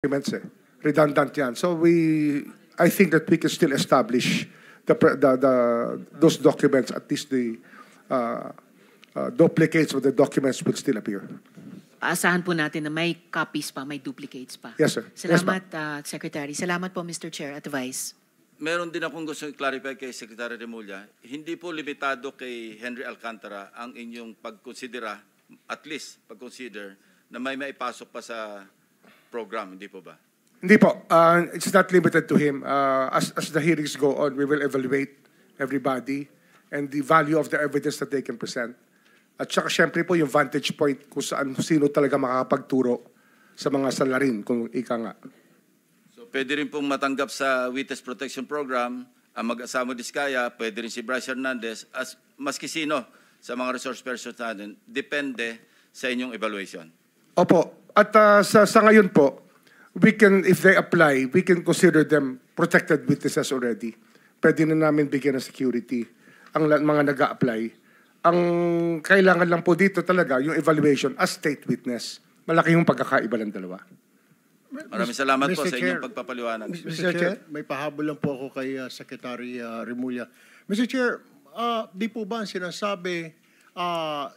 documents redundant yan. So I think that we can still establish those documents, at least the duplicates of the documents will still appear. Aasahan po natin na may copies pa, may duplicates pa. Yes, sir. Salamat, Secretary. Salamat po, Mr. Chair at Vice. Meron din akong gusto i-clarify kay Secretary Remulla. Hindi po limitado kay Henry Alcantara ang inyong pagkonsidera, at least pag-consider, na may maipasok pa sa program, hindi po ba? Hindi po. It's not limited to him. As the hearings go on, we will evaluate everybody and the value of the evidence that they can present. At saka syempre po yung vantage point kung sino talaga makakapagturo sa mga salarin, kung ika nga. So pwede rin pong matanggap sa Witness Protection Program ang mag-asamo Diskaya, pwede rin si Bryce Hernandez, as maski sino sa mga resource persons natin, depende sa inyong evaluation. Opo. At sa ngayon po, we can, if they apply, we can consider them protected witnesses already. Pwede na namin bigyan ng security ang mga nag-a-apply. Ang kailangan lang po dito talaga yung evaluation as state witness. Malaki yung pagkakaiba ng dalawa. Maraming salamat po sa inyong pagpapaliwanag. Mr. Chair, may pahabol lang po ako kay Secretary Remulla. Mr. Chair, di po ba ang sinasabi,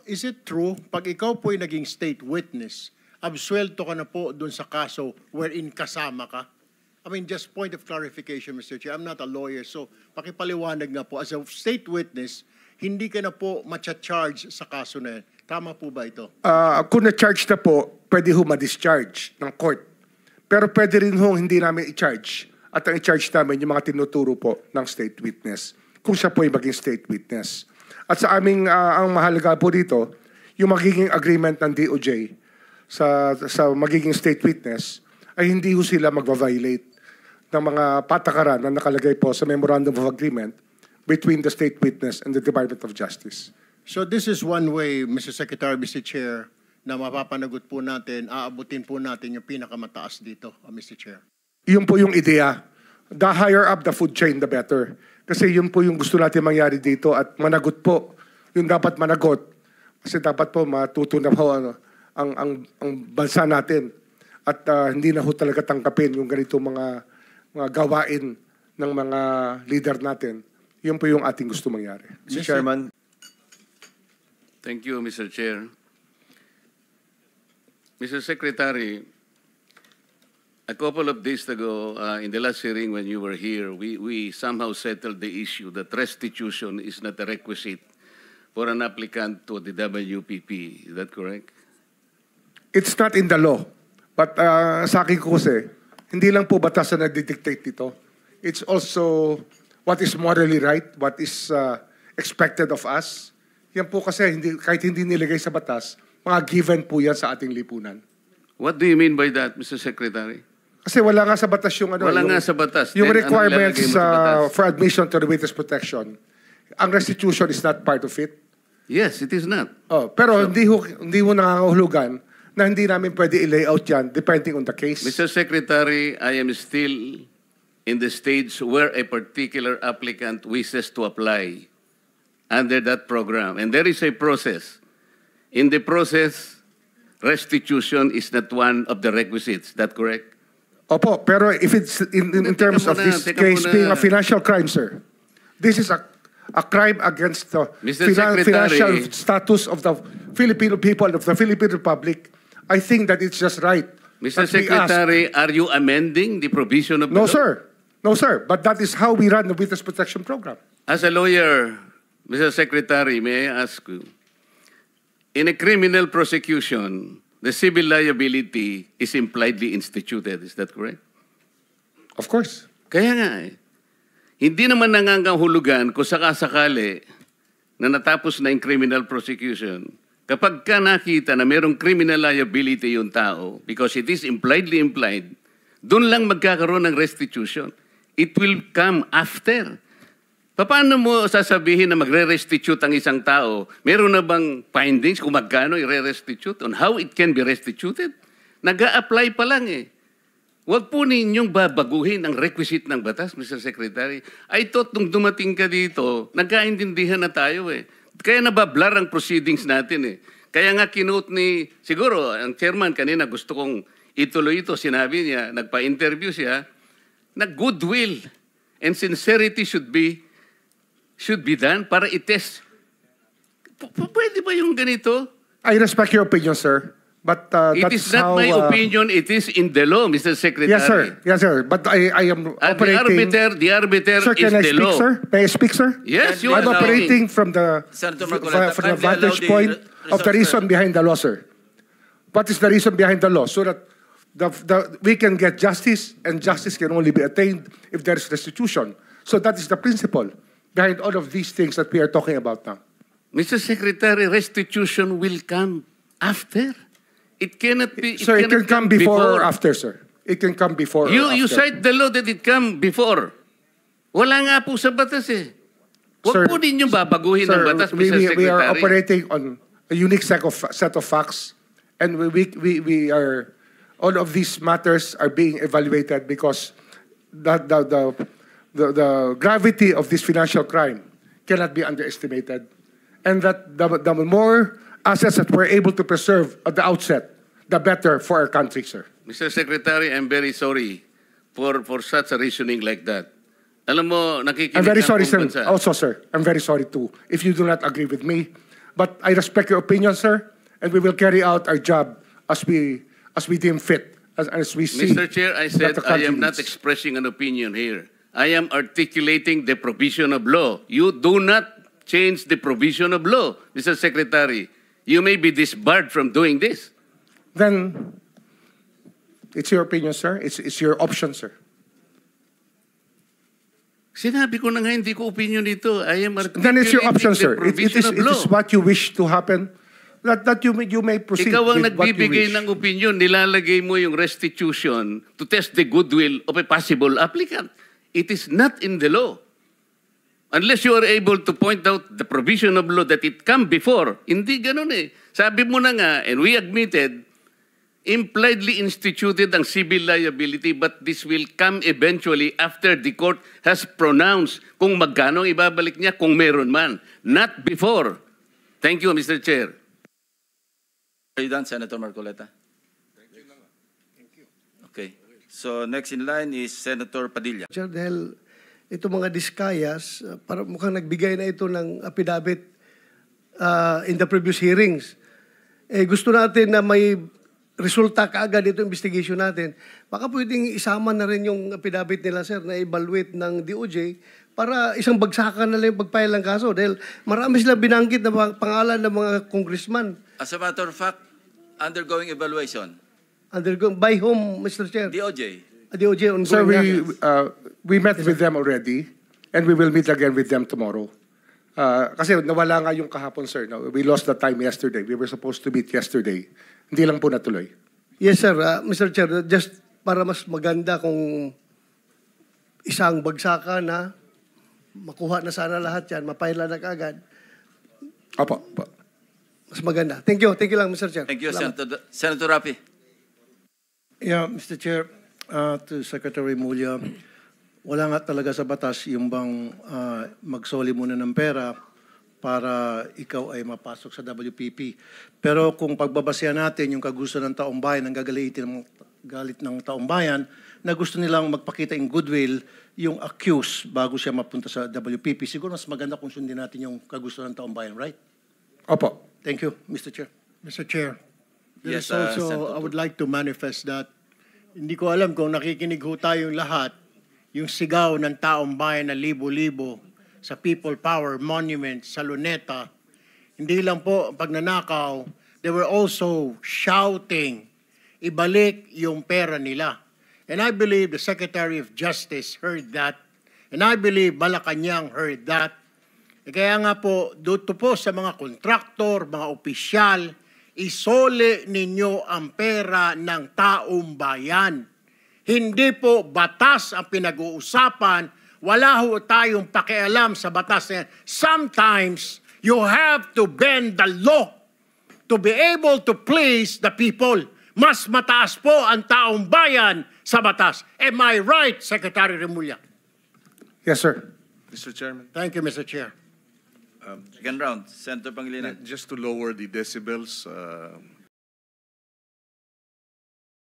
is it true, pag ikaw po'y naging state witness, absuelto ka na po doon sa kaso wherein kasama ka? I mean, just point of clarification, Mr. Chair. I'm not a lawyer, so pakipaliwanag nga po. As a state witness, hindi ka na po matcha-charge sa kaso na yan. Tama po ba ito? Kung na-charge na po, pwede ho ma-discharge ng court. Pero pwede rin ho hindi namin i-charge. At ang i-charge namin yung mga tinuturo po ng state witness. Kung siya po ay maging state witness. At sa aming, ang mahalaga po dito, yung magiging agreement ng DOJ sa magiging state witness, ay hindi ho sila magva-violate ng mga patakaran na nakalagay po sa Memorandum of Agreement between the state witness and the Department of Justice. So this is one way, Mr. Secretary, Mr. Chair, na mapapanagot po natin, aabutin po natin yung pinakamataas dito, Mr. Chair. Yun po yung ideya. The higher up the food chain, the better. Kasi yun po yung gusto natin mangyari dito at managot po. Yung dapat managot. Kasi dapat po matutunan po ang bansa natin. At hindi na ho talaga tangkapin yung ganito mga gawain ng mga leader natin. Yun po yung ating gusto mangyari. Mr. Chairman. Thank you, Mr. Chair. Mr. Secretary, a couple of days ago, in the last hearing when you were here, we somehow settled the issue that restitution is not a requisite for an applicant to the WPP. Is that correct? It's not in the law. But sa akin ko kasi, hindi lang po batas na nagdidictate dito. It's also what is morally right, what is expected of us. Yan po kasi, kahit hindi nilagay sa batas, mga given po yan sa ating lipunan. What do you mean by that, Mr. Secretary? Kasi wala nga sa batas yung ano. Wala nga sa batas. Yung Then, requirements for admission to the witness protection. Ang restitution is not part of it. Yes, it is not. Pero hindi ho nangangahulugan na hindi namin pwede i-layout yan depending on the case. Mr. Secretary, I am still in the stage where a particular applicant wishes to apply under that program. And there is a process. In the process, restitution is not one of the requisites. Is that correct? Opo, pero if it's in terms of this case being a financial crime, sir, this is a crime against the financial status of the Filipino people, of the Philippine Republic. I think that it's just right. Mr. Secretary, are you amending the provision of the law? No, sir. No, sir. But that is how we run the Witness Protection Program. As a lawyer, Mr. Secretary, may I ask you, in a criminal prosecution, the civil liability is impliedly instituted. Is that correct? Of course. Kaya nga eh. Hindi naman nangangahulugan kung sakasakali na natapos na yung criminal prosecution. Kapag ka nakita na mayroong criminal liability yung tao, because it is impliedly implied, doon lang magkakaroon ng restitution. It will come after. Paano mo sasabihin na magre-restitute ang isang tao? Meron na bang findings kung magkano i-restitute on how it can be restituted? Nag-a-apply pa lang eh. Huwag po ninyong babaguhin ang requisite ng batas, Mr. Secretary. I thought nung dumating ka dito, nagkaintindihan na tayo eh. Kaya nabablar ang proceedings natin eh. Kaya nga kinote ni, siguro, ang chairman kanina gusto kong ituloy ito. Sinabi niya, nagpa-interview siya, na goodwill and sincerity should be done para itest. Pwede ba yung ganito? I respect your opinion, sir. But It that's is not how, my opinion, it is in the law, Mr. Secretary. Yes, sir. Yes, sir. But I am At operating... the arbiter Sir, is can I the speak, law. sir? May I speak, sir? Yes, you I'm are operating from the Senator Marcoleta, from the kindly allow vantage the point of the resource reason person. behind the law, sir. What is the reason behind the law? So that we can get justice, and justice can only be attained if there is restitution. So that is the principle behind all of these things that we are talking about now. Mr. Secretary, restitution will come after. It cannot be. So it can cannot come before or after, sir. It can come before or You after. cite the law that it come before. Wala nga po sa batas eh. Sir, Huwag po ninyong babaguhin ang Sir, batas, Mr. Secretary. we are operating on a unique set of facts, and we are, all of these matters are being evaluated because the gravity of this financial crime cannot be underestimated, and that the more assets that we're able to preserve at the outset, the better for our country, sir. Mr. Secretary, I'm very sorry for such a reasoning like that. Alam mo, nakikinig I'm very ang sorry, buong sir. bansa. Also, sir, I'm very sorry too if you do not agree with me. But I respect your opinion, sir, and we will carry out our job as we deem fit, as we see. Mr. Chair, I said that the I country am not needs. expressing an opinion here. I am articulating the provision of law. You do not change the provision of law, Mr. Secretary. You may be disbarred from doing this. Then it's your opinion, sir. It's your option, sir. Sinabi ko na nga, hindi ko opinion ito. I am articulating Then it's your option, the sir. It provision of it law. is what you wish to happen. That you may proceed Ikaw ang with what you nagbibigay wish. ng opinion, nilalagay mo yung restitution to test the goodwill of a possible applicant. It is not in the law. Unless you are able to point out the provision of law that it come before. Hindi ganun eh. Sabi mo na nga, and we admitted, impliedly instituted ang civil liability, but this will come eventually after the court has pronounced kung magkano ang ibabalik niya, kung meron man. Not before. Thank you, Mr. Chair. Are you done, Senator Marcoleta? Thank you. Okay. So next in line is Senator Padilla. Sir, dahil ito mga diskayas, para mukhang nagbigay na ito ng affidavit in the previous hearings. Gusto natin na may resulta kaagad ito investigation natin. Baka pwedeng isama na rin yung affidavit nila, sir, na evaluate ng DOJ para isang bagsakan na lang yung pagpile ng kaso. Dahil marami silang binanggit na pangalan ng mga congressman. As a matter of fact, undergoing evaluation. By whom, Mr. Chair? DOJ. DOJ ongoing Sir, na. we met with them already, and we will meet again with them tomorrow. Kasi nawala nga yung kahapon, sir. No? We lost the time yesterday. We were supposed to meet yesterday. Hindi lang po natuloy. Yes, sir. Mr. Chair, just para mas maganda kung isang bagsakan na makuha na sana lahat yan, mapaila na kaagad, Opo. mas maganda. Thank you. Thank you lang, Mr. Chair. Thank you, Salamat. Senator Rapi. Yeah, Mr. Chair, to Secretary Mulya, wala nga talaga sa batas yung bang magsoli muna ng pera para ikaw ay mapasok sa WPP. Pero kung pagbabasehan natin yung kagusto ng taong bayan, ang galit ng taong bayan, na gusto nilang magpakita in goodwill yung accused bago siya mapunta sa WPP, siguro mas maganda kung sundin natin yung kagusto ng taong bayan, right? Opo. Thank you, Mr. Chair. Mr. Chair, there Yes, is also, Senator I would like to manifest that hindi ko alam kung nakikinig ho tayong lahat, yung sigaw ng taong bayan na libo-libo sa People Power Monument sa Luneta, hindi lang po ang pagnanakaw, they were also shouting, ibalik yung pera nila. And I believe the Secretary of Justice heard that, and I believe Malacanang heard that. Kaya nga po, dito po sa mga kontraktor, mga opisyal, isole ninyo ang pera ng taong bayan. Hindi po batas ang pinag-uusapan. Wala ho tayong pakialam sa batas na yan. Sometimes, you have to bend the law to be able to please the people. Mas mataas po ang taong bayan sa batas. Am I right, Secretary Remulla? Yes, sir. Mr. Chairman, Thank you, Mr. Chair. Second round, Senator Pangilinan. just to lower the decibels,